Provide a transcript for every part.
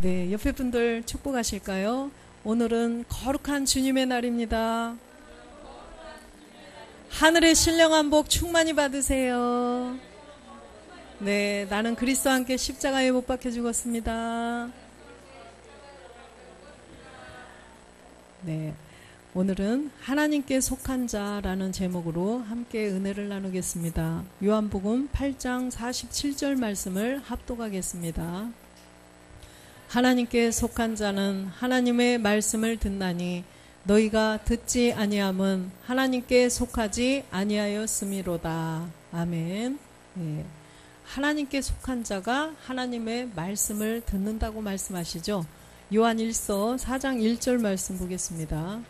네, 옆에 분들 축복하실까요? 오늘은 거룩한 주님의 날입니다. 하늘의 신령한 복 충만히 받으세요. 네, 나는 그리스도와 함께 십자가에 못 박혀 죽었습니다. 네, 오늘은 하나님께 속한 자라는 제목으로 함께 은혜를 나누겠습니다. 요한복음 8장 47절 말씀을 합독하겠습니다. 하나님께 속한 자는 하나님의 말씀을 듣나니 너희가 듣지 아니함은 하나님께 속하지 아니하였음이로다. 아멘. 네. 하나님께 속한 자가 하나님의 말씀을 듣는다고 말씀하시죠. 요한 1서 4장 1절 말씀 보겠습니다.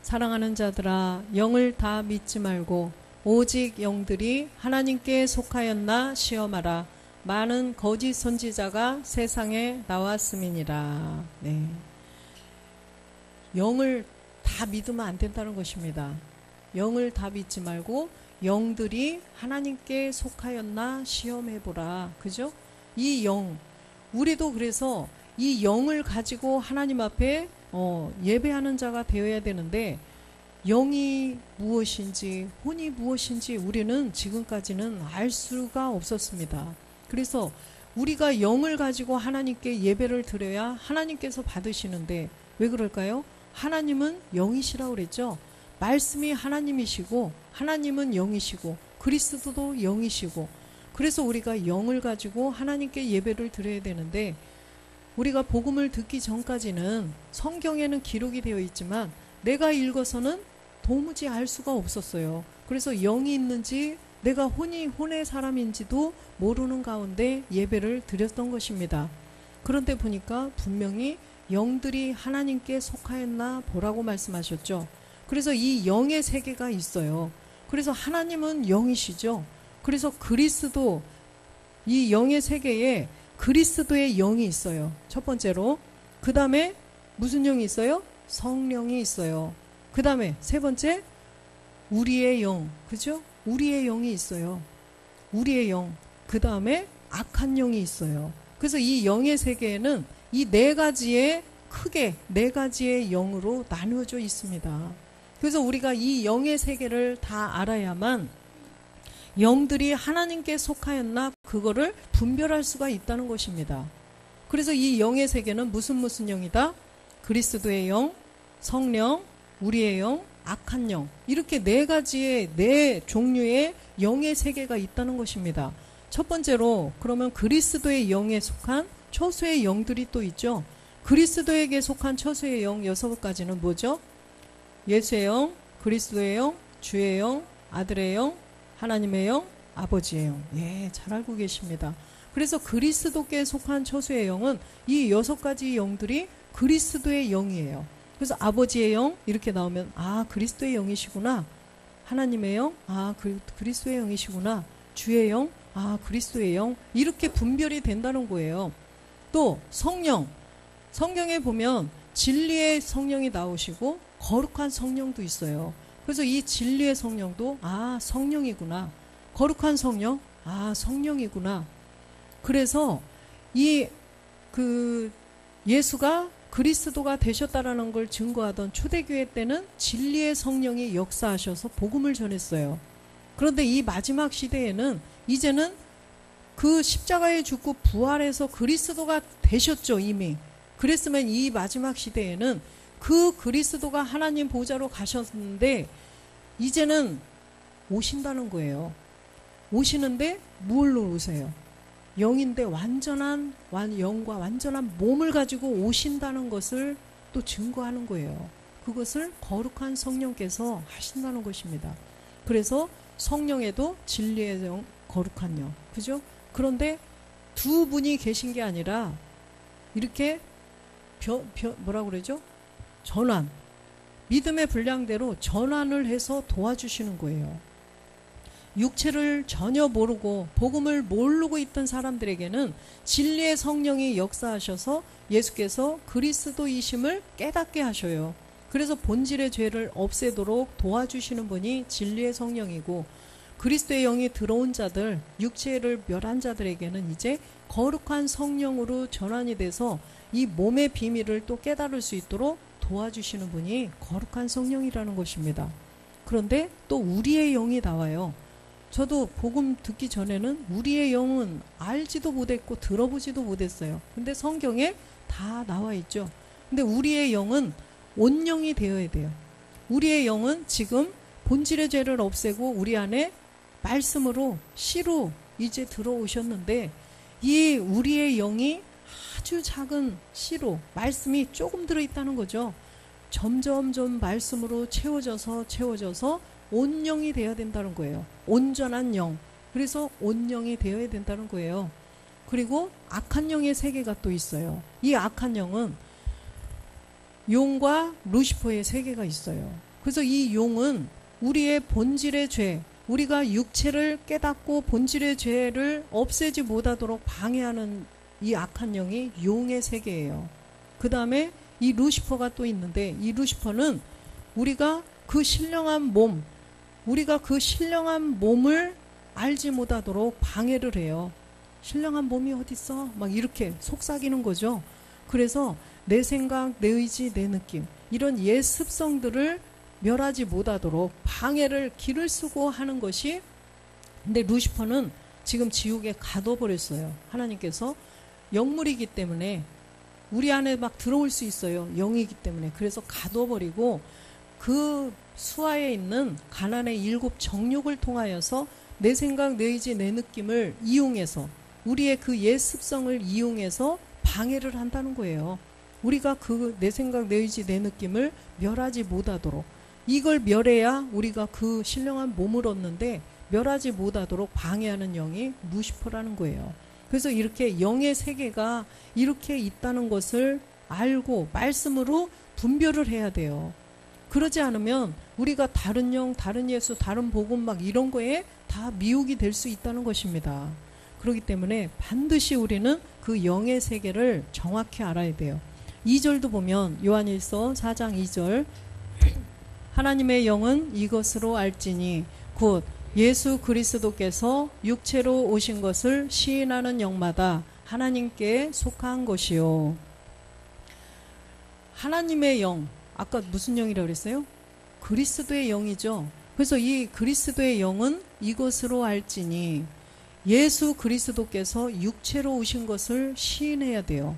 사랑하는 자들아, 영을 다 믿지 말고 오직 영들이 하나님께 속하였나 시험하라. 많은 거짓 선지자가 세상에 나왔음이니라. 네. 영을 다 믿으면 안 된다는 것입니다. 영을 다 믿지 말고 영들이 하나님께 속하였나 시험해보라. 그죠? 이 영, 우리도 그래서 이 영을 가지고 하나님 앞에 예배하는 자가 되어야 되는데, 영이 무엇인지 혼이 무엇인지 우리는 지금까지는 알 수가 없었습니다. 그래서 우리가 영을 가지고 하나님께 예배를 드려야 하나님께서 받으시는데 왜 그럴까요? 하나님은 영이시라고 그랬죠. 말씀이 하나님이시고 하나님은 영이시고 그리스도도 영이시고, 그래서 우리가 영을 가지고 하나님께 예배를 드려야 되는데, 우리가 복음을 듣기 전까지는 성경에는 기록이 되어 있지만 내가 읽어서는 도무지 알 수가 없었어요. 그래서 영이 있는지 내가 혼의 사람인지도 모르는 가운데 예배를 드렸던 것입니다. 그런데 보니까 분명히 영들이 하나님께 속하였나 보라고 말씀하셨죠. 그래서 이 영의 세계가 있어요. 그래서 하나님은 영이시죠. 그래서 그리스도, 이 영의 세계에 그리스도의 영이 있어요. 첫 번째로. 그 다음에 무슨 영이 있어요? 성령이 있어요. 그 다음에 세 번째, 우리의 영. 그죠? 우리의 영이 있어요. 우리의 영. 그 다음에 악한 영이 있어요. 그래서 이 영의 세계에는 이 네 가지의, 크게 네 가지의 영으로 나누어져 있습니다. 그래서 우리가 이 영의 세계를 다 알아야만 영들이 하나님께 속하였나 그거를 분별할 수가 있다는 것입니다. 그래서 이 영의 세계는 무슨 영이다? 그리스도의 영, 성령, 우리의 영, 악한 영, 이렇게 네 가지의, 네 종류의 영의 세계가 있다는 것입니다. 첫 번째로 그러면 그리스도의 영에 속한 처소의 영들이 또 있죠. 그리스도에게 속한 처소의 영 6가지는 뭐죠? 예수의 영, 그리스도의 영, 주의 영, 아들의 영, 하나님의 영, 아버지의 영. 예, 잘 알고 계십니다. 그래서 그리스도께 속한 처소의 영은 이 6가지 영들이 그리스도의 영이에요. 그래서 아버지의 영 이렇게 나오면 그리스도의 영이시구나. 하나님의 영, 그리스도의 영이시구나. 주의 영, 그리스도의 영. 이렇게 분별이 된다는 거예요. 또 성령, 성경에 보면 진리의 성령이 나오시고 거룩한 성령도 있어요. 그래서 이 진리의 성령도 성령이구나. 거룩한 성령, 성령이구나. 그래서 예수가 그리스도가 되셨다라는 걸 증거하던 초대교회 때는 진리의 성령이 역사하셔서 복음을 전했어요. 그런데 이 마지막 시대에는 이제는 그 십자가에 죽고 부활해서 그리스도가 되셨죠, 이미. 그랬으면 이 마지막 시대에는 그 그리스도가 하나님 보좌로 가셨는데 이제는 오신다는 거예요. 오시는데 뭘로 오세요? 영인데 완전한 영과 완전한 몸을 가지고 오신다는 것을 또 증거하는 거예요. 그것을 거룩한 성령께서 하신다는 것입니다. 그래서 성령에도 진리의 영, 거룩한 영. 그죠? 그런데 두 분이 계신 게 아니라 이렇게 뭐라고 그러죠? 전환. 믿음의 분량대로 전환을 해서 도와주시는 거예요. 육체를 전혀 모르고 복음을 모르고 있던 사람들에게는 진리의 성령이 역사하셔서 예수께서 그리스도이심을 깨닫게 하셔요. 그래서 본질의 죄를 없애도록 도와주시는 분이 진리의 성령이고, 그리스도의 영이 들어온 자들, 육체를 멸한 자들에게는 이제 거룩한 성령으로 전환이 돼서 이 몸의 비밀을 또 깨달을 수 있도록 도와주시는 분이 거룩한 성령이라는 것입니다. 그런데 또 우리의 영이 나와요. 저도 복음 듣기 전에는 우리의 영은 알지도 못했고 들어보지도 못했어요. 근데 성경에 다 나와 있죠. 근데 우리의 영은 온영이 되어야 돼요. 우리의 영은 지금 본질의 죄를 없애고 우리 안에 말씀으로 씨로 이제 들어오셨는데, 이 우리의 영이 아주 작은 씨로 말씀이 조금 들어있다는 거죠. 점점점 말씀으로 채워져서 온영이 되어야 된다는 거예요. 온전한 영. 그래서 온영이 되어야 된다는 거예요. 그리고 악한 영의 세계가 또 있어요. 이 악한 영은 용과 루시퍼의 세계가 있어요. 그래서 이 용은 우리의 본질의 죄, 우리가 육체를 깨닫고 본질의 죄를 없애지 못하도록 방해하는 이 악한 영이 용의 세계예요. 그 다음에 이 루시퍼가 또 있는데, 이 루시퍼는 우리가 그 신령한 몸을 알지 못하도록 방해를 해요. 신령한 몸이 어딨어? 막 이렇게 속삭이는 거죠. 그래서 내 생각, 내 의지, 내 느낌, 이런 옛 습성들을 멸하지 못하도록 방해를 길을 쓰고 하는 것이, 근데 루시퍼는 지금 지옥에 가둬버렸어요. 하나님께서 영물이기 때문에 우리 안에 막 들어올 수 있어요. 영이기 때문에. 그래서 가둬버리고 그 수하에 있는 가난의 7 정욕을 통하여서 내 생각, 내 의지, 내 느낌을 이용해서, 우리의 그 옛 습성을 이용해서 방해를 한다는 거예요. 우리가 그 내 생각, 내 의지, 내 느낌을 멸하지 못하도록, 이걸 멸해야 우리가 그 신령한 몸을 얻는데 멸하지 못하도록 방해하는 영이 루시퍼라는 거예요. 그래서 이렇게 영의 세계가 이렇게 있다는 것을 알고 말씀으로 분별을 해야 돼요. 그러지 않으면 우리가 다른 영, 다른 예수, 다른 복음 막 이런 거에 다 미혹이 될 수 있다는 것입니다. 그렇기 때문에 반드시 우리는 그 영의 세계를 정확히 알아야 돼요. 2절도 보면 요한일서 4장 2절, 하나님의 영은 이것으로 알지니 곧 예수 그리스도께서 육체로 오신 것을 시인하는 영마다 하나님께 속한 것이요. 하나님의 영, 아까 무슨 영이라고 그랬어요? 그리스도의 영이죠. 그래서 이 그리스도의 영은 이것으로 알지니, 예수 그리스도께서 육체로 오신 것을 시인해야 돼요.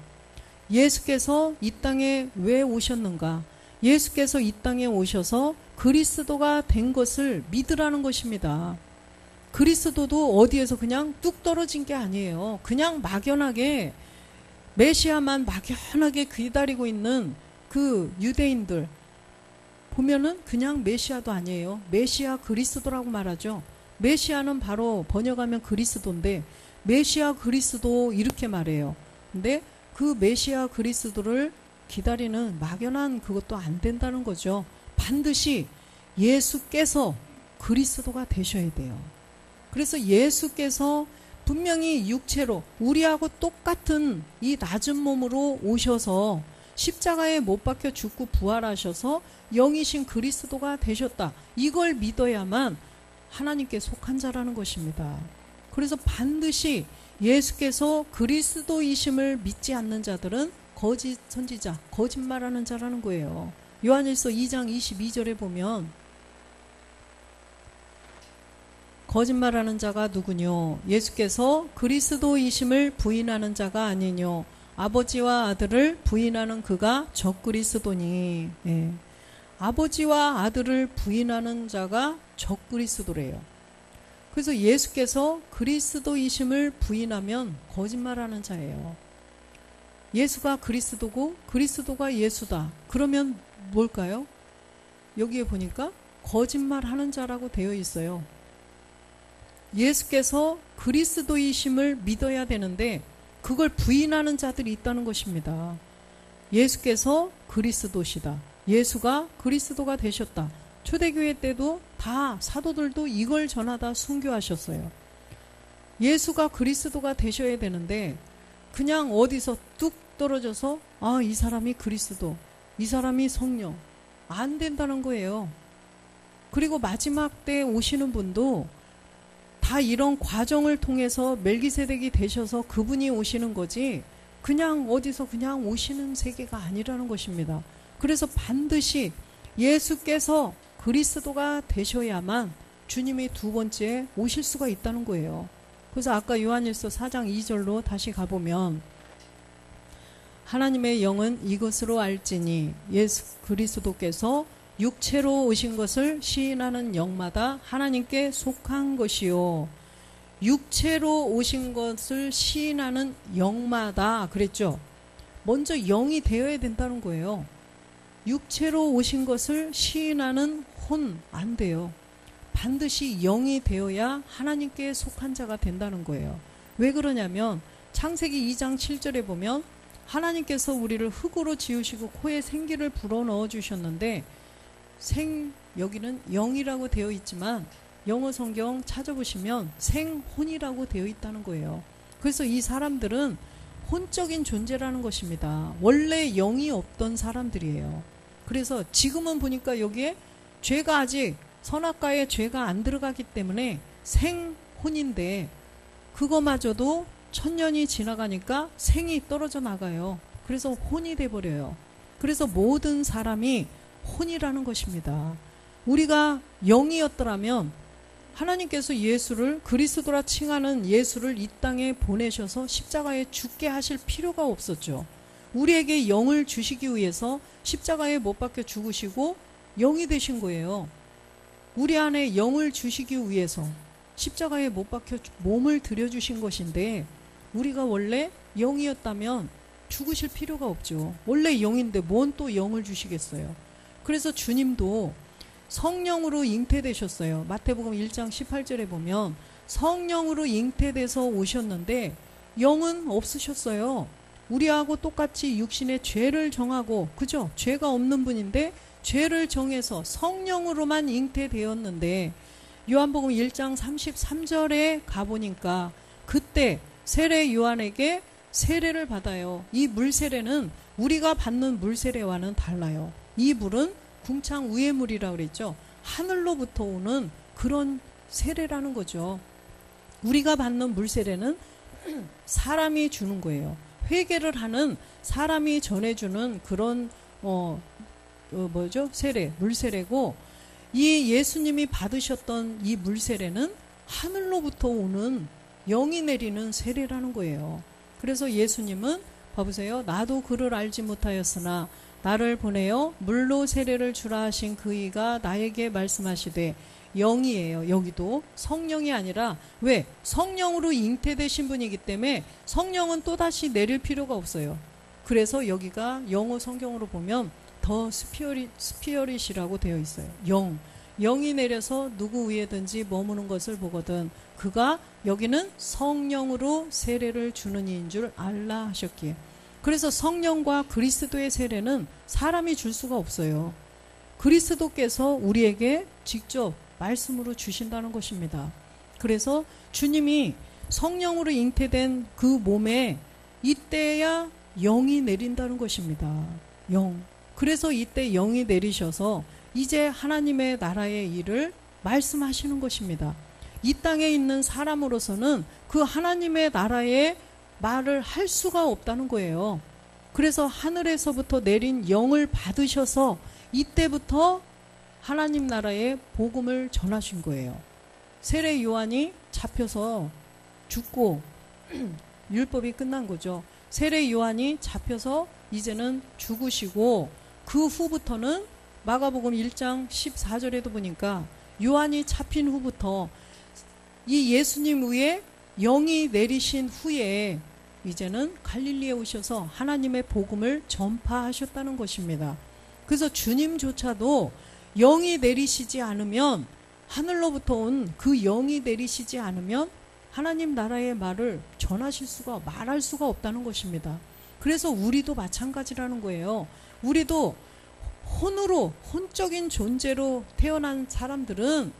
예수께서 이 땅에 왜 오셨는가? 예수께서 이 땅에 오셔서 그리스도가 된 것을 믿으라는 것입니다. 그리스도도 어디에서 그냥 뚝 떨어진 게 아니에요. 그냥 막연하게 메시아만 막연하게 기다리고 있는 그 유대인들 보면은 그냥 메시아도 아니에요. 메시아 그리스도라고 말하죠. 메시아는 바로 번역하면 그리스도인데, 메시아 그리스도 이렇게 말해요. 근데 그 메시아 그리스도를 기다리는 막연한 그것도 안 된다는 거죠. 반드시 예수께서 그리스도가 되셔야 돼요. 그래서 예수께서 분명히 육체로 우리하고 똑같은 이 낮은 몸으로 오셔서 십자가에 못 박혀 죽고 부활하셔서 영이신 그리스도가 되셨다. 이걸 믿어야만 하나님께 속한 자라는 것입니다. 그래서 반드시 예수께서 그리스도이심을 믿지 않는 자들은 거짓 선지자, 거짓말하는 자라는 거예요. 요한일서 2장 22절에 보면 거짓말하는 자가 누구뇨? 예수께서 그리스도이심을 부인하는 자가 아니뇨? 아버지와 아들을 부인하는 그가 적그리스도니. 예. 아버지와 아들을 부인하는 자가 적그리스도래요. 그래서 예수께서 그리스도이심을 부인하면 거짓말하는 자예요. 예수가 그리스도고 그리스도가 예수다. 그러면 뭘까요? 여기에 보니까 거짓말하는 자라고 되어 있어요. 예수께서 그리스도이심을 믿어야 되는데 그걸 부인하는 자들이 있다는 것입니다. 예수께서 그리스도시다. 예수가 그리스도가 되셨다. 초대교회 때도 다 사도들도 이걸 전하다 순교하셨어요. 예수가 그리스도가 되셔야 되는데 그냥 어디서 뚝 떨어져서 이 사람이 그리스도, 이 사람이 성령, 안 된다는 거예요. 그리고 마지막 때 오시는 분도 다 이런 과정을 통해서 멜기세덱이 되셔서 그분이 오시는 거지 그냥 어디서 그냥 오시는 세계가 아니라는 것입니다. 그래서 반드시 예수께서 그리스도가 되셔야만 주님이 두 번째 오실 수가 있다는 거예요. 그래서 아까 요한일서 4장 2절로 다시 가보면 하나님의 영은 이것으로 알지니 예수 그리스도께서 육체로 오신 것을 시인하는 영마다 하나님께 속한 것이요. 육체로 오신 것을 시인하는 영마다 그랬죠. 먼저 영이 되어야 된다는 거예요. 육체로 오신 것을 시인하는 혼 안 돼요. 반드시 영이 되어야 하나님께 속한 자가 된다는 거예요. 왜 그러냐면 창세기 2장 7절에 보면 하나님께서 우리를 흙으로 지으시고 코에 생기를 불어넣어 주셨는데 여기는 영이라고 되어 있지만 영어 성경 찾아보시면 생혼이라고 되어 있다는 거예요. 그래서 이 사람들은 혼적인 존재라는 것입니다. 원래 영이 없던 사람들이에요. 그래서 지금은 보니까 여기에 죄가 아직 선악과에 죄가 안 들어가기 때문에 생혼인데 그거마저도 1000년이 지나가니까 생이 떨어져 나가요. 그래서 혼이 돼버려요. 그래서 모든 사람이 혼이라는 것입니다. 우리가 영이었더라면 하나님께서 예수를 그리스도라 칭하는 예수를 이 땅에 보내셔서 십자가에 죽게 하실 필요가 없었죠. 우리에게 영을 주시기 위해서 십자가에 못 박혀 죽으시고 영이 되신 거예요. 우리 안에 영을 주시기 위해서 십자가에 못 박혀 몸을 들여주신 것인데 우리가 원래 영이었다면 죽으실 필요가 없죠. 원래 영인데 뭔 또 영을 주시겠어요. 그래서 주님도 성령으로 잉태되셨어요. 마태복음 1장 18절에 보면 성령으로 잉태돼서 오셨는데 영은 없으셨어요. 우리하고 똑같이 육신의 죄를 정하고 그죠? 죄가 없는 분인데 죄를 정해서 성령으로만 잉태되었는데 요한복음 1장 33절에 가보니까 그때 세례 요한에게 세례를 받아요. 이 물세례는 우리가 받는 물세례와는 달라요. 이 물은 궁창 위의 물이라고 그랬죠. 하늘로부터 오는 그런 세례라는 거죠. 우리가 받는 물세례는 사람이 주는 거예요. 회개를 하는 사람이 전해주는 그런 세례, 물세례고 이 예수님이 받으셨던 이 물세례는 하늘로부터 오는 영이 내리는 세례라는 거예요. 그래서 예수님은 봐보세요. 나도 그를 알지 못하였으나 나를 보내어 물로 세례를 주라 하신 그이가 나에게 말씀하시되 영이에요. 여기도 성령이 아니라 왜? 성령으로 잉태되신 분이기 때문에 성령은 또다시 내릴 필요가 없어요. 그래서 여기가 영어 성경으로 보면 더 스피어릿이라고 되어 있어요. 영이 내려서 누구 위에든지 머무는 것을 보거든 그가 여기는 성령으로 세례를 주는 이인 줄 알라 하셨기에 그래서 성령과 그리스도의 세례는 사람이 줄 수가 없어요. 그리스도께서 우리에게 직접 말씀으로 주신다는 것입니다. 그래서 주님이 성령으로 잉태된 그 몸에 이때야 영이 내린다는 것입니다. 영. 그래서 이때 영이 내리셔서 이제 하나님의 나라의 일을 말씀하시는 것입니다. 이 땅에 있는 사람으로서는 그 하나님의 나라의 말을 할 수가 없다는 거예요. 그래서 하늘에서부터 내린 영을 받으셔서 이때부터 하나님 나라의 복음을 전하신 거예요. 세례 요한이 잡혀서 죽고 율법이 끝난 거죠. 세례 요한이 잡혀서 이제는 죽으시고 그 후부터는 마가복음 1장 14절에도 보니까 요한이 잡힌 후부터 이 예수님 위에 영이 내리신 후에 이제는 갈릴리에 오셔서 하나님의 복음을 전파하셨다는 것입니다. 그래서 주님조차도 영이 내리시지 않으면 하늘로부터 온 그 영이 내리시지 않으면 하나님 나라의 말을 말할 수가 없다는 것입니다. 그래서 우리도 마찬가지라는 거예요. 우리도 혼적인 존재로 태어난 사람들은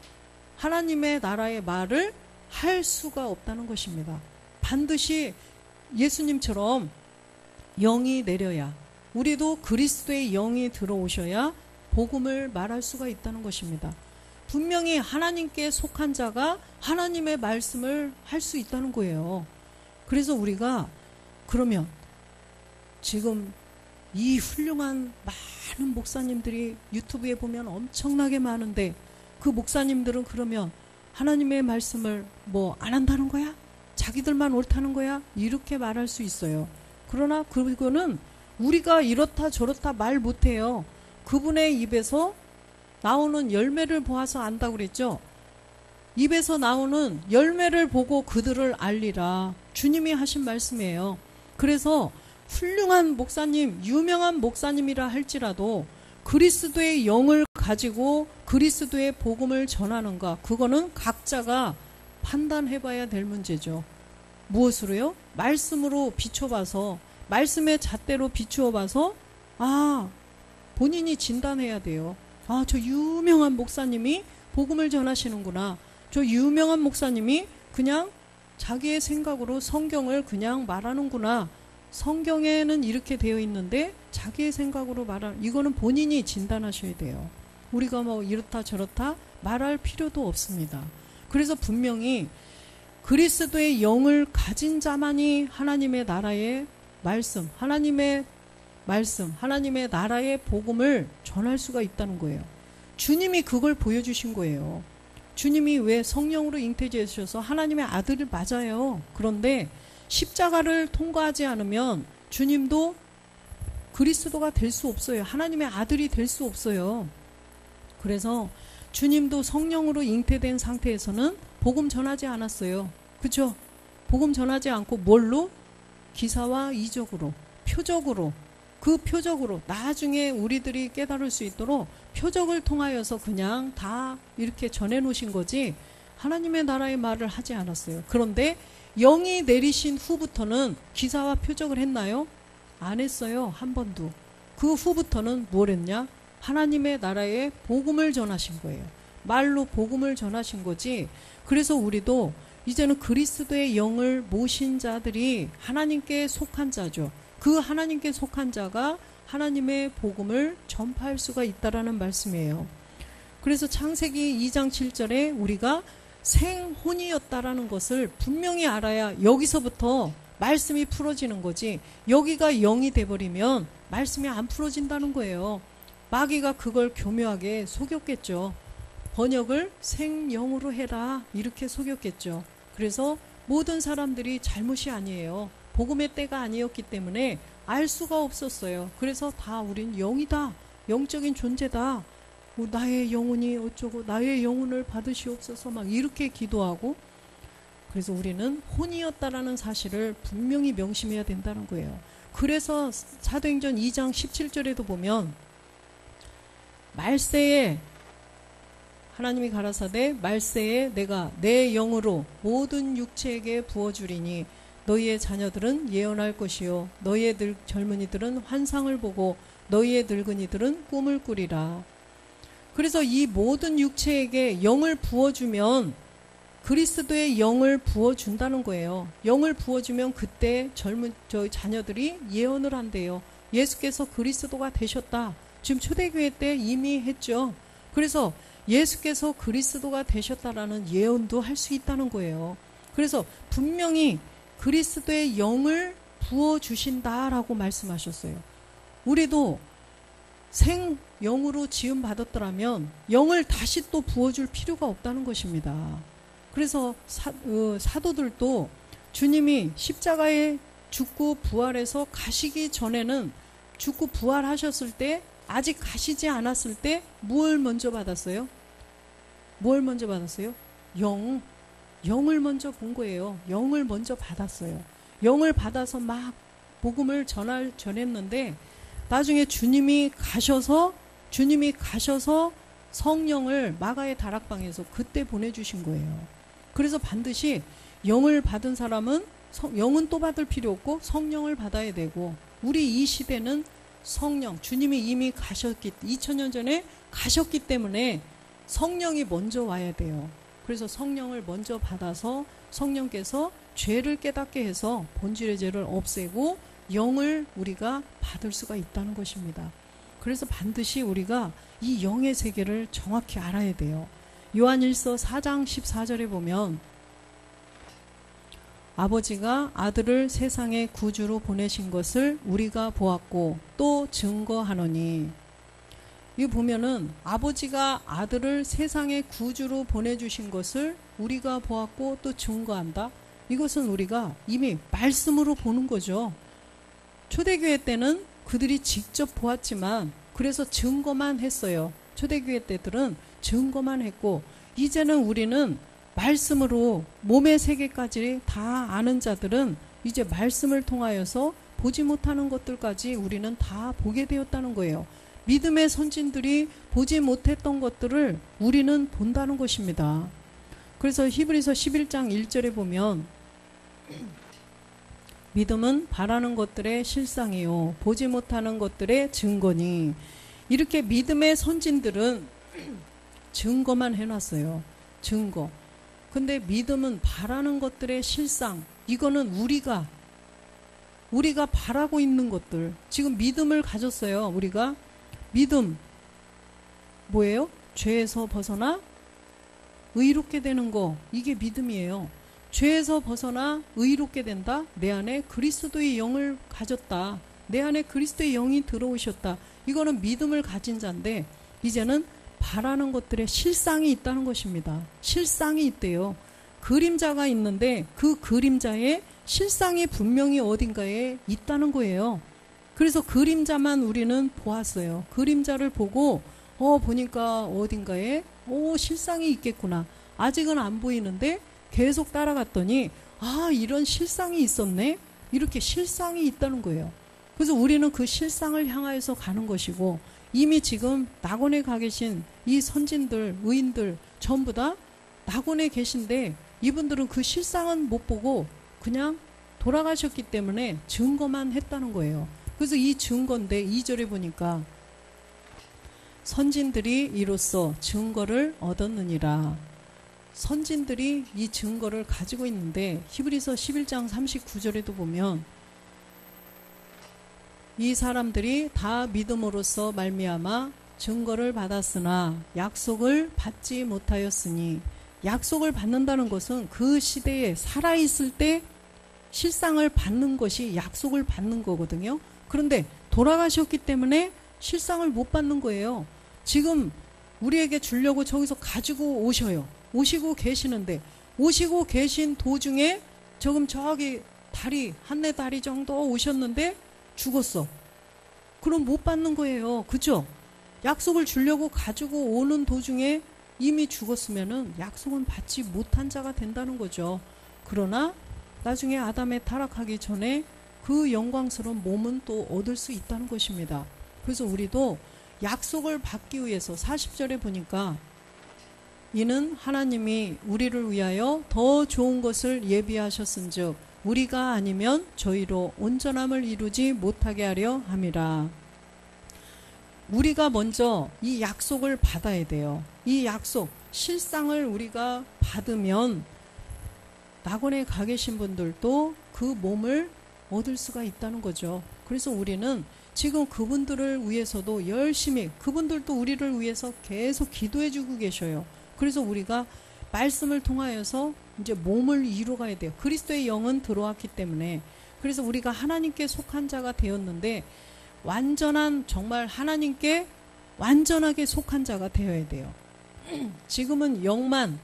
하나님의 나라의 말을 할 수가 없다는 것입니다. 반드시 예수님처럼 영이 내려야 우리도 그리스도의 영이 들어오셔야 복음을 말할 수가 있다는 것입니다. 분명히 하나님께 속한 자가 하나님의 말씀을 할 수 있다는 거예요. 그래서 우리가 그러면 지금 이 훌륭한 많은 목사님들이 유튜브에 보면 엄청나게 많은데 그 목사님들은 그러면 하나님의 말씀을 뭐 안 한다는 거야? 자기들만 옳다는 거야? 이렇게 말할 수 있어요. 그러나 그거는 우리가 이렇다 저렇다 말 못해요. 그분의 입에서 나오는 열매를 보아서 안다고 그랬죠. 입에서 나오는 열매를 보고 그들을 알리라. 주님이 하신 말씀이에요. 그래서 훌륭한 목사님, 유명한 목사님이라 할지라도 그리스도의 영을 가지고 그리스도의 복음을 전하는가, 그거는 각자가 판단해봐야 될 문제죠. 무엇으로요? 말씀으로 비춰봐서, 말씀의 잣대로 비추어봐서 본인이 진단해야 돼요. 저 유명한 목사님이 복음을 전하시는구나. 저 유명한 목사님이 그냥 자기의 생각으로 성경을 그냥 말하는구나. 성경에는 이렇게 되어 있는데 자기의 생각으로 말하는, 이거는 본인이 진단하셔야 돼요. 우리가 뭐 이렇다 저렇다 말할 필요도 없습니다. 그래서 분명히 그리스도의 영을 가진 자만이 하나님의 나라의 말씀, 하나님의 나라의 복음을 전할 수가 있다는 거예요. 주님이 그걸 보여주신 거예요. 주님이 왜 성령으로 잉태되셔서 하나님의 아들을 맞아요. 그런데 십자가를 통과하지 않으면 주님도 그리스도가 될 수 없어요. 하나님의 아들이 될 수 없어요. 그래서 주님도 성령으로 잉태된 상태에서는 복음 전하지 않았어요. 그죠? 복음 전하지 않고 뭘로? 기사와 이적으로, 표적으로, 그 표적으로 나중에 우리들이 깨달을 수 있도록 표적을 통하여서 그냥 다 이렇게 전해놓으신 거지 하나님의 나라의 말을 하지 않았어요. 그런데 영이 내리신 후부터는 기사와 표적을 했나요? 안 했어요. 한 번도. 그 후부터는 뭘 했냐? 하나님의 나라의 복음을 전하신 거예요. 말로 복음을 전하신 거지. 그래서 우리도 이제는 그리스도의 영을 모신 자들이 하나님께 속한 자죠. 그 하나님께 속한 자가 하나님의 복음을 전파할 수가 있다라는 말씀이에요. 그래서 창세기 2장 7절에 우리가 생혼이었다라는 것을 분명히 알아야 여기서부터 말씀이 풀어지는 거지, 여기가 영이 돼버리면 말씀이 안 풀어진다는 거예요. 마귀가 그걸 교묘하게 속였겠죠. 번역을 생영으로 해라 이렇게 속였겠죠. 그래서 모든 사람들이 잘못이 아니에요. 복음의 때가 아니었기 때문에 알 수가 없었어요. 그래서 다 우린 영이다, 영적인 존재다, 나의 영혼이 어쩌고 나의 영혼을 받으시옵소서 막 이렇게 기도하고, 그래서 우리는 혼이었다라는 사실을 분명히 명심해야 된다는 거예요. 그래서 사도행전 2장 17절에도 보면 말세에 하나님이 가라사대 말세에 내가 내 영으로 모든 육체에게 부어주리니 너희의 자녀들은 예언할 것이요 너희의 젊은이들은 환상을 보고 너희의 늙은이들은 꿈을 꾸리라. 그래서 이 모든 육체에게 영을 부어주면 그리스도의 영을 부어준다는 거예요. 영을 부어주면 그때 저희 자녀들이 예언을 한대요. 예수께서 그리스도가 되셨다. 지금 초대교회 때 이미 했죠. 그래서 예수께서 그리스도가 되셨다라는 예언도 할 수 있다는 거예요. 그래서 분명히 그리스도의 영을 부어주신다라고 말씀하셨어요. 우리도 생영으로 지음받았더라면 영을 다시 또 부어줄 필요가 없다는 것입니다. 그래서 사도들도 주님이 십자가에 죽고 부활해서 가시기 전에는, 죽고 부활하셨을 때 아직 가시지 않았을 때 뭘 먼저 받았어요? 뭘 먼저 받았어요? 영을 먼저 본 거예요. 영을 먼저 받았어요. 영을 받아서 막 복음을 전했는데 나중에 주님이 가셔서 성령을 마가의 다락방에서 그때 보내주신 거예요. 그래서 반드시 영을 받은 사람은 영은 또 받을 필요 없고 성령을 받아야 되고, 우리 이 시대는 성령, 주님이 이미 2000년 전에 가셨기 때문에 성령이 먼저 와야 돼요. 그래서 성령을 먼저 받아서 성령께서 죄를 깨닫게 해서 본질의 죄를 없애고 영을 우리가 받을 수가 있다는 것입니다. 그래서 반드시 우리가 이 영의 세계를 정확히 알아야 돼요. 요한일서 4장 14절에 보면 아버지가 아들을 세상의 구주로 보내신 것을 우리가 보았고 또 증거하노니, 이 보면은 아버지가 아들을 세상의 구주로 보내주신 것을 우리가 보았고 또 증거한다. 이것은 우리가 이미 말씀으로 보는 거죠. 초대교회 때는 그들이 직접 보았지만 그래서 증거만 했어요. 초대교회 때들은 증거만 했고, 이제는 우리는 말씀으로 몸의 세계까지 다 아는 자들은 이제 말씀을 통하여서 보지 못하는 것들까지 우리는 다 보게 되었다는 거예요. 믿음의 선진들이 보지 못했던 것들을 우리는 본다는 것입니다. 그래서 히브리서 11장 1절에 보면 믿음은 바라는 것들의 실상이요 보지 못하는 것들의 증거니, 이렇게 믿음의 선진들은 증거만 해놨어요. 증거. 근데 믿음은 바라는 것들의 실상, 이거는 우리가 바라고 있는 것들, 지금 믿음을 가졌어요. 우리가 믿음 뭐예요? 죄에서 벗어나 의롭게 되는 거, 이게 믿음이에요. 죄에서 벗어나 의롭게 된다. 내 안에 그리스도의 영을 가졌다. 내 안에 그리스도의 영이 들어오셨다. 이거는 믿음을 가진 자인데, 이제는 바라는 것들의 실상이 있다는 것입니다. 실상이 있대요. 그림자가 있는데 그 그림자의 실상이 분명히 어딘가에 있다는 거예요. 그래서 그림자만 우리는 보았어요. 그림자를 보고 보니까 어딘가에 실상이 있겠구나. 아직은 안 보이는데 계속 따라갔더니 이런 실상이 있었네. 이렇게 실상이 있다는 거예요. 그래서 우리는 그 실상을 향하여서 가는 것이고, 이미 지금 낙원에 가 계신 이 선진들, 의인들 전부 다 낙원에 계신데 이분들은 그 실상은 못 보고 그냥 돌아가셨기 때문에 증거만 했다는 거예요. 그래서 이 증거인데 2절에 보니까 선진들이 이로써 증거를 얻었느니라. 선진들이 이 증거를 가지고 있는데, 히브리서 11장 39절에도 보면 이 사람들이 다 믿음으로써 말미암아 증거를 받았으나 약속을 받지 못하였으니, 약속을 받는다는 것은 그 시대에 살아있을 때 실상을 받는 것이 약속을 받는 거거든요. 그런데 돌아가셨기 때문에 실상을 못 받는 거예요. 지금 우리에게 주려고 저기서 가지고 오셔요. 오시고 계시는데, 오시고 계신 도중에 조금 저기 한네 다리 정도 오셨는데 죽었어. 그럼 못 받는 거예요. 그죠? 약속을 주려고 가지고 오는 도중에 이미 죽었으면은 약속은 받지 못한 자가 된다는 거죠. 그러나 나중에 아담에 타락하기 전에 그 영광스러운 몸은 또 얻을 수 있다는 것입니다. 그래서 우리도 약속을 받기 위해서 40절에 보니까 이는 하나님이 우리를 위하여 더 좋은 것을 예비하셨은즉 우리가 아니면 저희로 온전함을 이루지 못하게 하려 함이라. 우리가 먼저 이 약속을 받아야 돼요. 이 약속, 실상을 우리가 받으면 낙원에 가 계신 분들도 그 몸을 얻을 수가 있다는 거죠. 그래서 우리는 지금 그분들을 위해서도 열심히, 그분들도 우리를 위해서 계속 기도해 주고 계셔요. 그래서 우리가 말씀을 통하여서 이제 몸을 이루어가야 돼요. 그리스도의 영은 들어왔기 때문에. 그래서 우리가 하나님께 속한 자가 되었는데, 완전한, 정말 하나님께 완전하게 속한 자가 되어야 돼요. 지금은 영만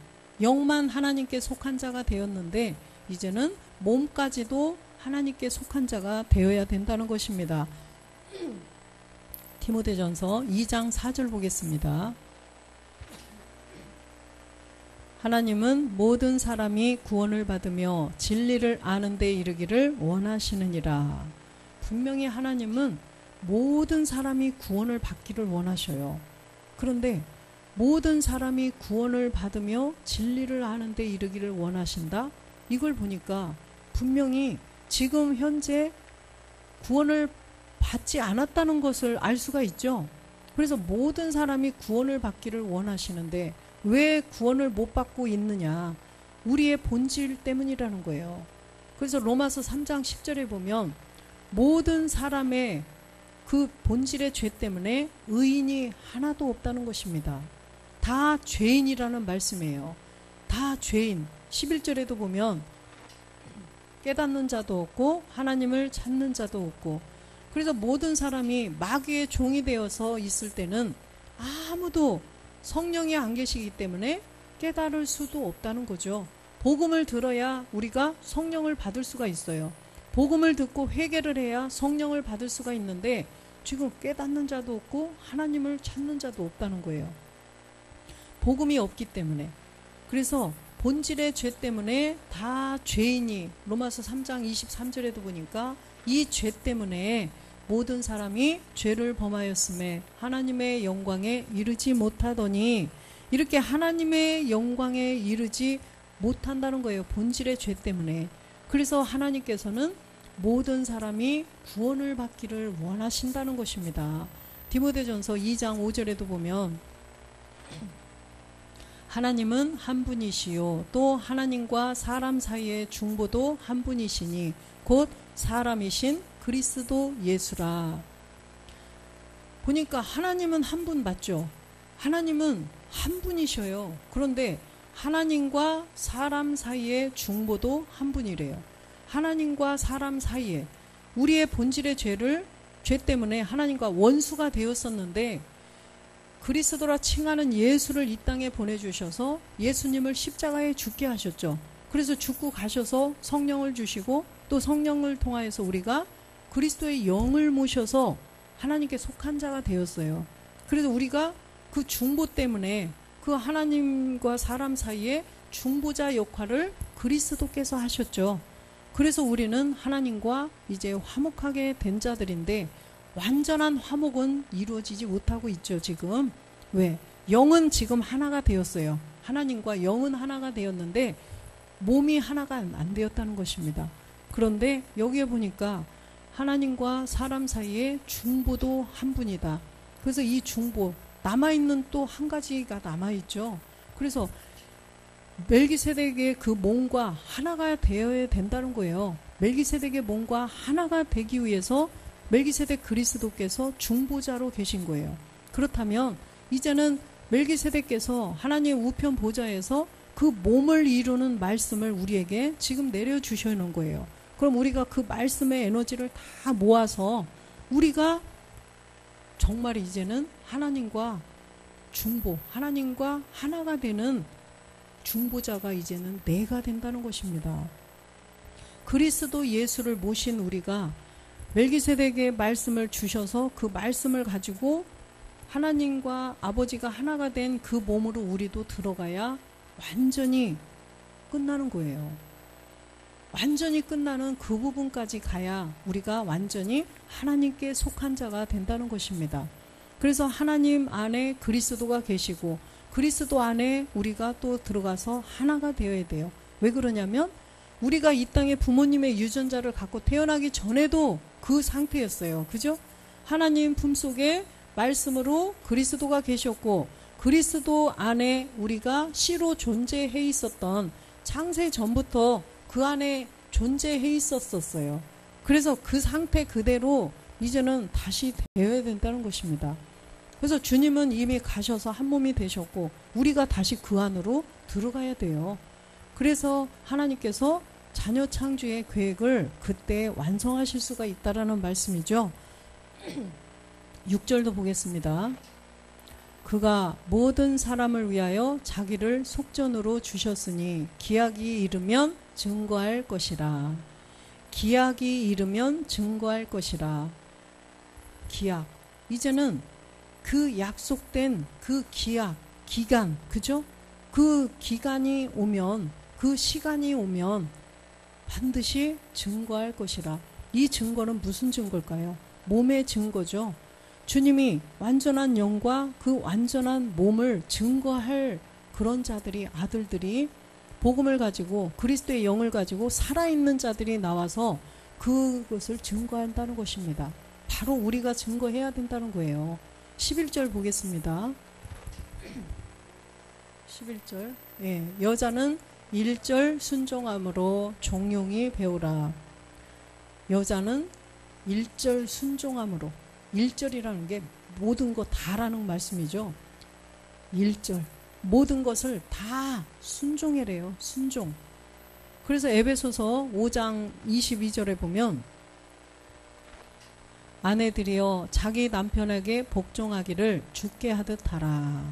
하나님께 속한 자가 되었는데, 이제는 몸까지도 하나님께 속한 자가 되어야 된다는 것입니다. 디모데전서 2장 4절 보겠습니다. 하나님은 모든 사람이 구원을 받으며 진리를 아는 데 이르기를 원하시느니라. 분명히 하나님은 모든 사람이 구원을 받기를 원하셔요. 그런데 모든 사람이 구원을 받으며 진리를 아는 데 이르기를 원하신다? 이걸 보니까 분명히 지금 현재 구원을 받지 않았다는 것을 알 수가 있죠. 그래서 모든 사람이 구원을 받기를 원하시는데 왜 구원을 못 받고 있느냐? 우리의 본질 때문이라는 거예요. 그래서 로마서 3장 10절에 보면 모든 사람의 그 본질의 죄 때문에 의인이 하나도 없다는 것입니다. 다 죄인이라는 말씀이에요. 다 죄인. 11절에도 보면 깨닫는 자도 없고 하나님을 찾는 자도 없고, 그래서 모든 사람이 마귀의 종이 되어서 있을 때는 아무도 성령이 안 계시기 때문에 깨달을 수도 없다는 거죠. 복음을 들어야 우리가 성령을 받을 수가 있어요. 복음을 듣고 회개를 해야 성령을 받을 수가 있는데 지금 깨닫는 자도 없고 하나님을 찾는 자도 없다는 거예요. 복음이 없기 때문에. 그래서 본질의 죄 때문에 다 죄인이, 로마서 3장 23절에도 보니까 이 죄 때문에 모든 사람이 죄를 범하였음에 하나님의 영광에 이르지 못하더니, 이렇게 하나님의 영광에 이르지 못한다는 거예요. 본질의 죄 때문에. 그래서 하나님께서는 모든 사람이 구원을 받기를 원하신다는 것입니다. 디모데전서 2장 5절에도 보면 하나님은 한 분이시요 또 하나님과 사람 사이의 중보도 한 분이시니 곧 사람이신 그리스도 예수라. 보니까 하나님은 한 분 맞죠? 하나님은 한 분이셔요. 그런데 하나님과 사람 사이의 중보도 한 분이래요. 하나님과 사람 사이에 우리의 본질의 죄 때문에 하나님과 원수가 되었었는데 그리스도라 칭하는 예수를 이 땅에 보내주셔서 예수님을 십자가에 죽게 하셨죠. 그래서 죽고 가셔서 성령을 주시고 또 성령을 통하여서 우리가 그리스도의 영을 모셔서 하나님께 속한 자가 되었어요. 그래서 우리가 그 중보 때문에 그 하나님과 사람 사이에 중보자 역할을 그리스도께서 하셨죠. 그래서 우리는 하나님과 이제 화목하게 된 자들인데 완전한 화목은 이루어지지 못하고 있죠, 지금. 왜? 영은 지금 하나가 되었어요. 하나님과 영은 하나가 되었는데 몸이 하나가 안 되었다는 것입니다. 그런데 여기에 보니까 하나님과 사람 사이에 중보도 한 분이다. 그래서 이 중보, 남아있는 또 한 가지가 남아있죠. 그래서 멜기세덱의 그 몸과 하나가 되어야 된다는 거예요. 멜기세덱의 몸과 하나가 되기 위해서 멜기세덱 그리스도께서 중보자로 계신 거예요. 그렇다면 이제는 멜기세덱께서 하나님의 우편 보좌에서 그 몸을 이루는 말씀을 우리에게 지금 내려주시는 거예요. 그럼 우리가 그 말씀의 에너지를 다 모아서 우리가 정말 이제는 하나님과 중보, 하나님과 하나가 되는 중보자가 이제는 내가 된다는 것입니다. 그리스도 예수를 모신 우리가 멜기세덱의 말씀을 주셔서 그 말씀을 가지고 하나님과 아버지가 하나가 된 그 몸으로 우리도 들어가야 완전히 끝나는 거예요. 완전히 끝나는 그 부분까지 가야 우리가 완전히 하나님께 속한 자가 된다는 것입니다. 그래서 하나님 안에 그리스도가 계시고 그리스도 안에 우리가 또 들어가서 하나가 되어야 돼요. 왜 그러냐면 우리가 이 땅에 부모님의 유전자를 갖고 태어나기 전에도 그 상태였어요. 그죠? 하나님 품속에 말씀으로 그리스도가 계셨고 그리스도 안에 우리가 씨로 존재해 있었던 창세 전부터 그 안에 존재해 있었어요. 그래서 그 상태 그대로 이제는 다시 되어야 된다는 것입니다. 그래서 주님은 이미 가셔서 한 몸이 되셨고 우리가 다시 그 안으로 들어가야 돼요. 그래서 하나님께서 자녀 창조의 계획을 그때 완성하실 수가 있다라는 말씀이죠. 6절도 보겠습니다. 그가 모든 사람을 위하여 자기를 속전으로 주셨으니 기약이 이르면 증거할 것이라. 기약이 이르면 증거할 것이라. 기약. 이제는 그 약속된 그 기약, 기간, 그죠? 그 기간이 오면, 그 시간이 오면 반드시 증거할 것이라. 이 증거는 무슨 증거일까요? 몸의 증거죠. 주님이 완전한 영과 그 완전한 몸을 증거할 그런 자들이, 아들들이 복음을 가지고 그리스도의 영을 가지고 살아있는 자들이 나와서 그것을 증거한다는 것입니다. 바로 우리가 증거해야 된다는 거예요. 11절 보겠습니다. 11절. 예, 여자는 1절 순종함으로 종용이 배우라. 여자는 1절 순종함으로. 1절이라는 게 모든 거 다라는 말씀이죠. 1절. 모든 것을 다 순종해래요. 순종. 그래서 에베소서 5장 22절에 보면 아내들이여 자기 남편에게 복종하기를 주께 하듯 하라.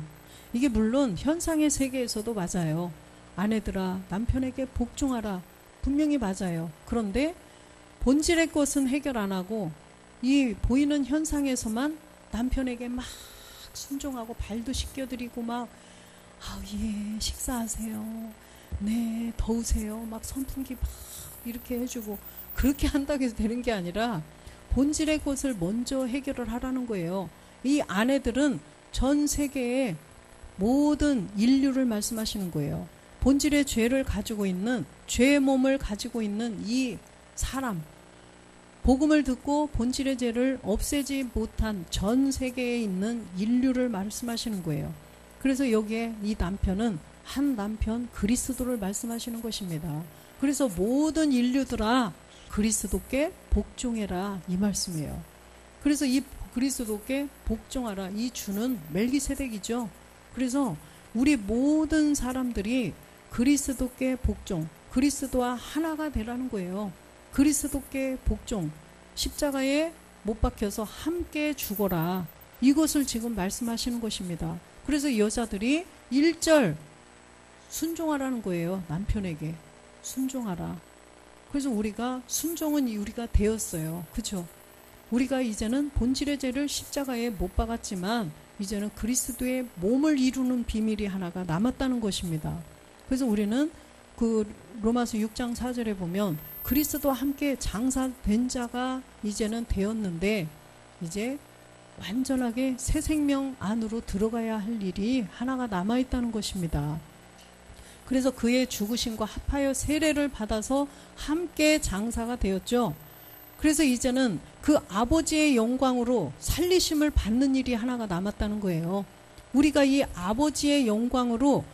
이게 물론 현상의 세계에서도 맞아요. 아내들아 남편에게 복종하라. 분명히 맞아요. 그런데 본질의 것은 해결 안 하고 이 보이는 현상에서만 남편에게 막 순종하고 발도 씻겨드리고 막 예, 식사하세요. 네, 더우세요. 막 선풍기 막 이렇게 해주고 그렇게 한다고 해서 되는 게 아니라 본질의 것을 먼저 해결을 하라는 거예요. 이 아내들은 전 세계의 모든 인류를 말씀하시는 거예요. 본질의 죄를 가지고 있는, 죄의 몸을 가지고 있는 이 사람, 복음을 듣고 본질의 죄를 없애지 못한 전 세계에 있는 인류를 말씀하시는 거예요. 그래서 여기에 이 남편은 한 남편 그리스도를 말씀하시는 것입니다. 그래서 모든 인류들아 그리스도께 복종해라 이 말씀이에요. 그래서 이 그리스도께 복종하라 이 주는 멜기세덱이죠. 그래서 우리 모든 사람들이 그리스도께 복종, 그리스도와 하나가 되라는 거예요. 그리스도께 복종, 십자가에 못 박혀서 함께 죽어라. 이것을 지금 말씀하시는 것입니다. 그래서 여자들이 1절 순종하라는 거예요. 남편에게 순종하라. 그래서 우리가 순종은 우리가 되었어요. 그렇죠? 우리가 이제는 본질의 죄를 십자가에 못 박았지만 이제는 그리스도의 몸을 이루는 비밀이 하나가 남았다는 것입니다. 그래서 우리는 그 로마서 6장 4절에 보면 그리스도와 함께 장사된 자가 이제는 되었는데 이제 완전하게 새 생명 안으로 들어가야 할 일이 하나가 남아있다는 것입니다. 그래서 그의 죽으심과 합하여 세례를 받아서 함께 장사가 되었죠. 그래서 이제는 그 아버지의 영광으로 살리심을 받는 일이 하나가 남았다는 거예요. 우리가 이 아버지의 영광으로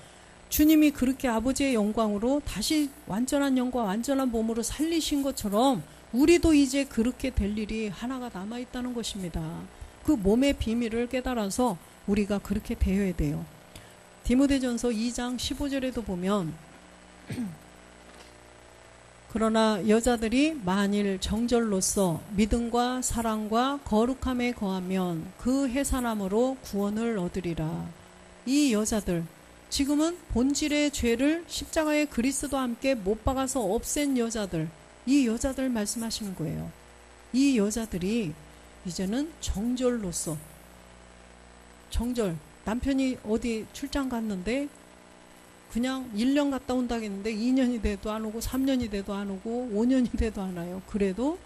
주님이 그렇게 아버지의 영광으로 다시 완전한 영과 완전한 몸으로 살리신 것처럼 우리도 이제 그렇게 될 일이 하나가 남아있다는 것입니다. 그 몸의 비밀을 깨달아서 우리가 그렇게 되어야 돼요. 디모데전서 2장 15절에도 보면 그러나 여자들이 만일 정절로서 믿음과 사랑과 거룩함에 거하면 그 해산함으로 구원을 얻으리라. 이 여자들 지금은 본질의 죄를 십자가에 그리스도와 함께 못 박아서 없앤 여자들, 이 여자들 말씀하시는 거예요. 이 여자들이 이제는 정절로서 정절, 남편이 어디 출장 갔는데 그냥 1년 갔다 온다고 했는데 2년이 돼도 안 오고 3년이 돼도 안 오고 5년이 돼도 안 와요. 그래도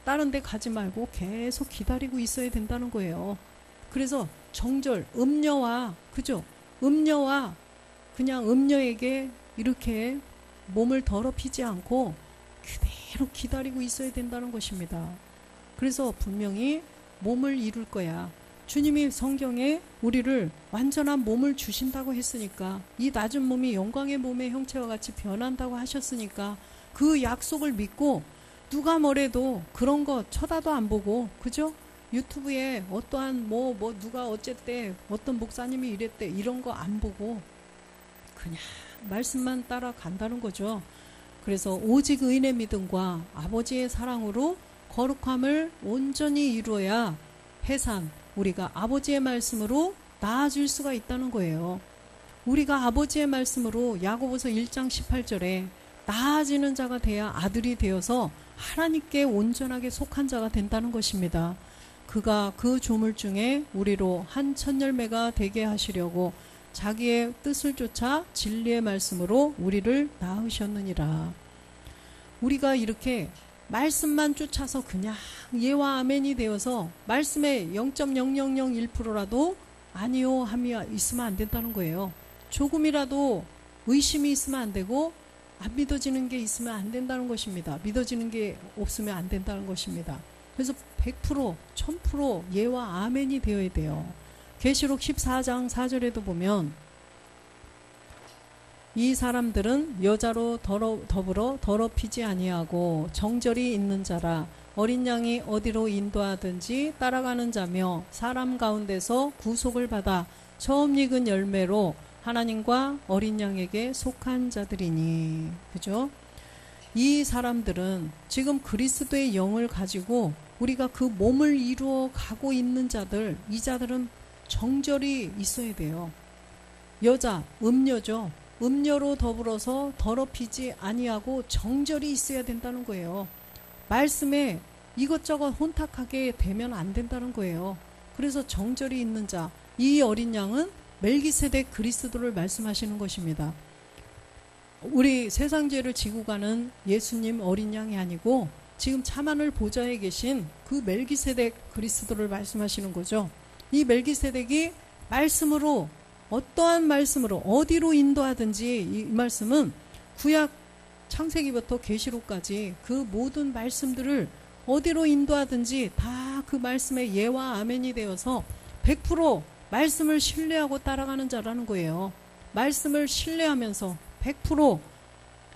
다른 데 가지 말고 계속 기다리고 있어야 된다는 거예요. 그래서 정절, 음녀와 그죠? 음녀와 그냥 음녀에게 이렇게 몸을 더럽히지 않고 그대로 기다리고 있어야 된다는 것입니다. 그래서 분명히 몸을 이룰 거야. 주님이 성경에 우리를 완전한 몸을 주신다고 했으니까 이 낮은 몸이 영광의 몸의 형체와 같이 변한다고 하셨으니까 그 약속을 믿고 누가 뭐래도 그런 거 쳐다도 안 보고 그죠? 유튜브에 어떠한 누가 어쨌대 어떤 목사님이 이랬대 이런 거 안 보고 그냥 말씀만 따라간다는 거죠. 그래서 오직 의인의 믿음과 아버지의 사랑으로 거룩함을 온전히 이루어야 해산 우리가 아버지의 말씀으로 나아질 수가 있다는 거예요. 우리가 아버지의 말씀으로 야고보서 1장 18절에 나아지는 자가 돼야 아들이 되어서 하나님께 온전하게 속한 자가 된다는 것입니다. 그가 그 조물 중에 우리로 한 천열매가 되게 하시려고 자기의 뜻을 쫓아 진리의 말씀으로 우리를 낳으셨느니라. 우리가 이렇게 말씀만 쫓아서 그냥 예와 아멘이 되어서 말씀에 0.0001%라도 아니요 함이 있으면 안 된다는 거예요. 조금이라도 의심이 있으면 안 되고 안 믿어지는 게 있으면 안 된다는 것입니다. 믿어지는 게 없으면 안 된다는 것입니다. 그래서 100%, 1000% 예와 아멘이 되어야 돼요. 계시록 14장 4절에도 보면 이 사람들은 여자로 더불어 더럽히지 아니하고 정절이 있는 자라 어린 양이 어디로 인도하든지 따라가는 자며 사람 가운데서 구속을 받아 처음 익은 열매로 하나님과 어린 양에게 속한 자들이니. 그죠? 이 사람들은 지금 그리스도의 영을 가지고 우리가 그 몸을 이루어 가고 있는 자들, 이 자들은 정절이 있어야 돼요. 여자, 음녀죠. 음녀로 더불어서 더럽히지 아니하고 정절이 있어야 된다는 거예요. 말씀에 이것저것 혼탁하게 되면 안 된다는 거예요. 그래서 정절이 있는 자, 이 어린 양은 멜기세덱 그리스도를 말씀하시는 것입니다. 우리 세상 죄를 지고 가는 예수님 어린 양이 아니고 지금 참하늘 보좌에 계신 그 멜기세덱 그리스도를 말씀하시는 거죠. 이 멜기세덱이 말씀으로, 어떠한 말씀으로 어디로 인도하든지, 이 말씀은 구약 창세기부터 계시록까지 그 모든 말씀들을 어디로 인도하든지 다 그 말씀의 예와 아멘이 되어서 100% 말씀을 신뢰하고 따라가는 자라는 거예요. 말씀을 신뢰하면서 100%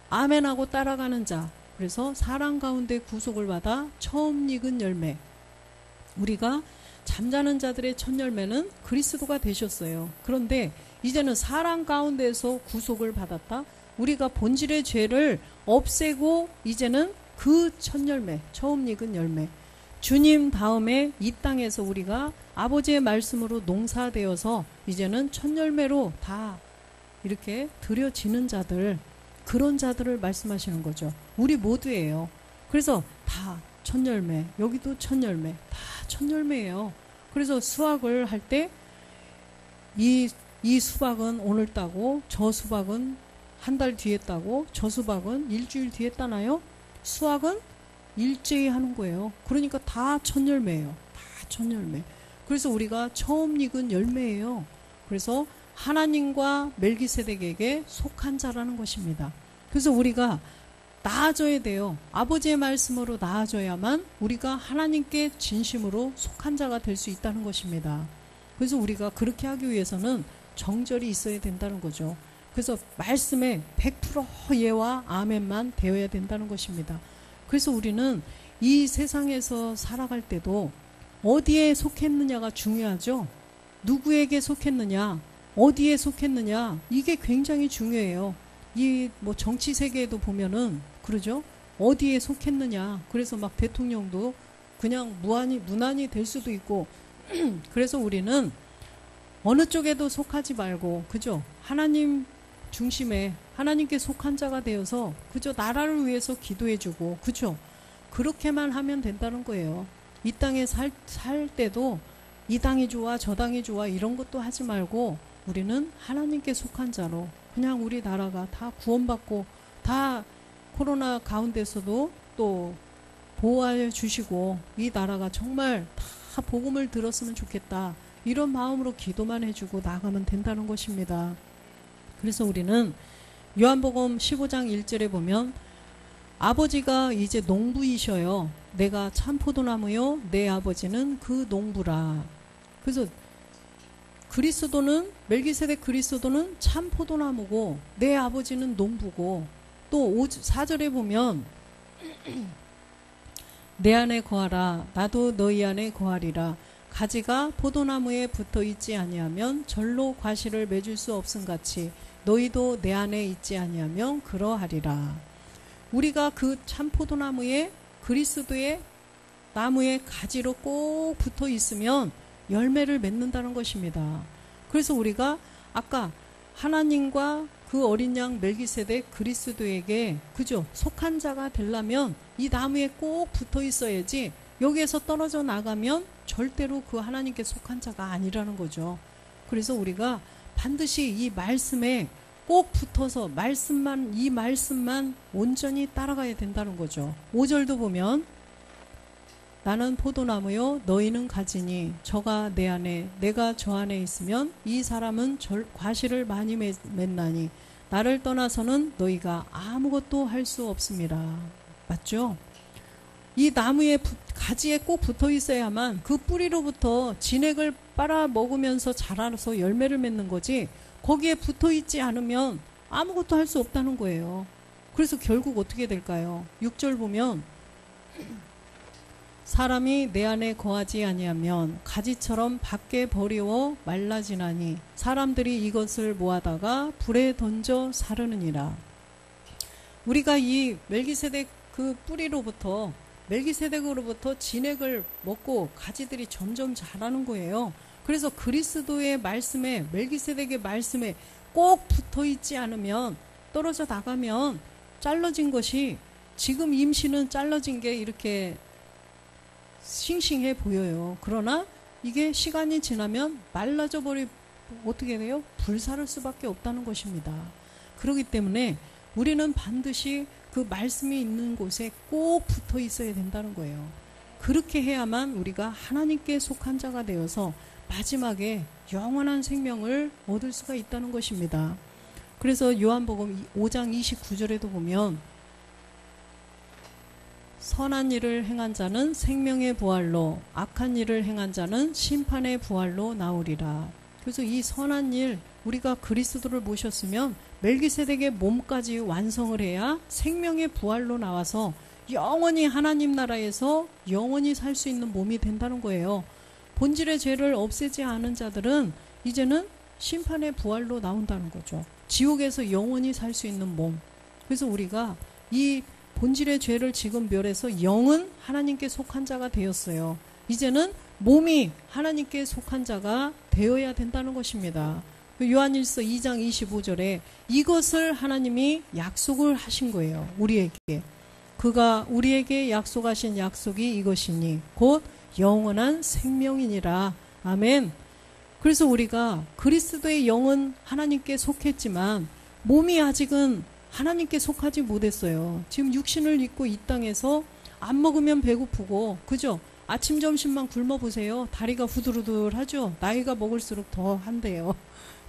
아멘하고 따라가는 자. 그래서 사랑 가운데 구속을 받아 처음 익은 열매. 우리가 잠자는 자들의 첫 열매는 그리스도가 되셨어요. 그런데 이제는 사랑 가운데서 구속을 받았다. 우리가 본질의 죄를 없애고 이제는 그 첫 열매, 처음 익은 열매. 주님 다음에 이 땅에서 우리가 아버지의 말씀으로 농사되어서 이제는 첫 열매로 다 이렇게 드려지는 자들, 그런 자들을 말씀하시는 거죠. 우리 모두예요. 그래서 다 첫 열매, 여기도 첫 열매, 다 첫 열매예요. 그래서 수확을 할 때 이 수박은 오늘 따고 저 수박은 한 달 뒤에 따고 저 수박은 일주일 뒤에 따나요? 수확은 일제히 하는 거예요. 그러니까 다 첫 열매예요. 다 첫 열매. 그래서 우리가 처음 익은 열매예요. 그래서 하나님과 멜기세덱에게 속한 자라는 것입니다. 그래서 우리가 나아져야 돼요. 아버지의 말씀으로 나아져야만 우리가 하나님께 진심으로 속한 자가 될 수 있다는 것입니다. 그래서 우리가 그렇게 하기 위해서는 정절이 있어야 된다는 거죠. 그래서 말씀에 100% 예와 아멘만 되어야 된다는 것입니다. 그래서 우리는 이 세상에서 살아갈 때도 어디에 속했느냐가 중요하죠. 누구에게 속했느냐, 어디에 속했느냐, 이게 굉장히 중요해요. 이 뭐 정치 세계에도 보면은 그러죠. 어디에 속했느냐. 그래서 막 대통령도 그냥 무난히 될 수도 있고 그래서 우리는 어느 쪽에도 속하지 말고, 그죠? 하나님 중심에 하나님께 속한 자가 되어서 그저 나라를 위해서 기도해주고, 그죠? 그렇게만 하면 된다는 거예요. 이 땅에 살 때도 이 당이 좋아 저 당이 좋아 이런 것도 하지 말고 우리는 하나님께 속한 자로 그냥 우리 나라가 다 구원받고 다 코로나 가운데서도 또 보호해 주시고 이 나라가 정말 다 복음을 들었으면 좋겠다, 이런 마음으로 기도만 해주고 나가면 된다는 것입니다. 그래서 우리는 요한복음 15장 1절에 보면 아버지가 이제 농부이셔요. 내가 참 포도나무요 내 아버지는 그 농부라. 그래서 그리스도는, 멜기세덱 그리스도는 참 포도나무고 내 아버지는 농부고, 또 4절에 보면 내 안에 거하라 나도 너희 안에 거하리라. 가지가 포도나무에 붙어 있지 아니하면 절로 과실을 맺을 수 없음같이 너희도 내 안에 있지 아니하면 그러하리라. 우리가 그 참 포도나무에, 그리스도의 나무의 가지로 꼭 붙어 있으면 열매를 맺는다는 것입니다. 그래서 우리가 아까 하나님과 그 어린 양 멜기세덱 그리스도에게, 그죠? 속한 자가 되려면 이 나무에 꼭 붙어 있어야지 여기에서 떨어져 나가면 절대로 그 하나님께 속한 자가 아니라는 거죠. 그래서 우리가 반드시 이 말씀에 꼭 붙어서 이 말씀만 온전히 따라가야 된다는 거죠. 5절도 보면 나는 포도나무요 너희는 가지니 저가 내 안에 내가 저 안에 있으면 이 사람은 과실을 많이 맺나니 나를 떠나서는 너희가 아무것도 할 수 없습니다. 맞죠? 이 나무에 가지에 꼭 붙어 있어야만 그 뿌리로부터 진액을 빨아먹으면서 자라서 열매를 맺는 거지, 거기에 붙어 있지 않으면 아무것도 할 수 없다는 거예요. 그래서 결국 어떻게 될까요? 6절 보면 사람이 내 안에 거하지 아니하면 가지처럼 밖에 버리워 말라지나니 사람들이 이것을 모아다가 불에 던져 사르느니라. 우리가 이 멜기세덱 그 뿌리로부터 멜기세덱으로부터 진액을 먹고 가지들이 점점 자라는 거예요. 그래서 그리스도의 말씀에 멜기세덱의 말씀에 꼭 붙어 있지 않으면 떨어져 나가면 잘라진 것이 지금 임시는 잘라진 게 이렇게 싱싱해 보여요. 그러나 이게 시간이 지나면 말라져 어떻게 돼요? 불사를 수밖에 없다는 것입니다. 그렇기 때문에 우리는 반드시 그 말씀이 있는 곳에 꼭 붙어 있어야 된다는 거예요. 그렇게 해야만 우리가 하나님께 속한 자가 되어서 마지막에 영원한 생명을 얻을 수가 있다는 것입니다. 그래서 요한복음 5장 29절에도 보면 선한 일을 행한 자는 생명의 부활로 악한 일을 행한 자는 심판의 부활로 나오리라. 그래서 이 선한 일 우리가 그리스도를 모셨으면 멜기세덱의 몸까지 완성을 해야 생명의 부활로 나와서 영원히 하나님 나라에서 영원히 살 수 있는 몸이 된다는 거예요. 본질의 죄를 없애지 않은 자들은 이제는 심판의 부활로 나온다는 거죠. 지옥에서 영원히 살 수 있는 몸. 그래서 우리가 이 본질의 죄를 지금 멸해서 영은 하나님께 속한 자가 되었어요. 이제는 몸이 하나님께 속한 자가 되어야 된다는 것입니다. 요한일서 2장 25절에 이것을 하나님이 약속을 하신 거예요. 우리에게. 그가 우리에게 약속하신 약속이 이것이니 곧 영원한 생명이니라. 아멘. 그래서 우리가 그리스도의 영은 하나님께 속했지만 몸이 아직은 하나님께 속하지 못했어요. 지금 육신을 입고 이 땅에서 안 먹으면 배고프고, 그죠? 아침 점심만 굶어보세요. 다리가 후들후들하죠. 나이가 먹을수록 더 한대요.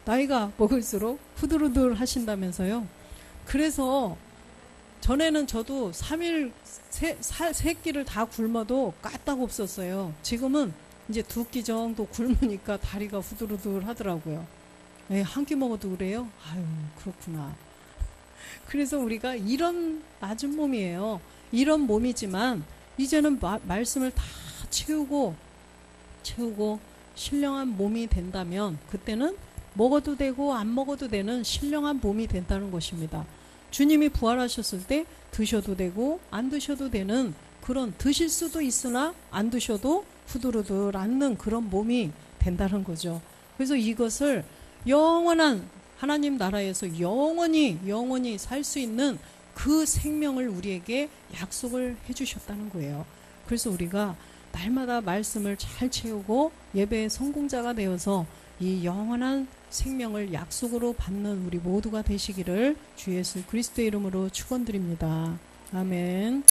나이가 먹을수록 후들후들 하신다면서요. 그래서 전에는 저도 3일 세 끼를 다 굶어도 까딱 없었어요. 지금은 이제 2끼 정도 굶으니까 다리가 후들후들 하더라고요. 한 끼 먹어도 그래요? 아유, 그렇구나. 그래서 우리가 이런 낮은 몸이에요. 이런 몸이지만 이제는 말씀을 다 채우고 신령한 몸이 된다면 그때는 먹어도 되고 안 먹어도 되는 신령한 몸이 된다는 것입니다. 주님이 부활하셨을 때 드셔도 되고 안 드셔도 되는 그런, 드실 수도 있으나 안 드셔도 후들후들 않는 그런 몸이 된다는 거죠. 그래서 이것을 영원한 하나님 나라에서 영원히 살 수 있는 그 생명을 우리에게 약속을 해주셨다는 거예요. 그래서 우리가 날마다 말씀을 잘 채우고 예배의 성공자가 되어서 이 영원한 생명을 약속으로 받는 우리 모두가 되시기를 주 예수 그리스도의 이름으로 축원드립니다. 아멘.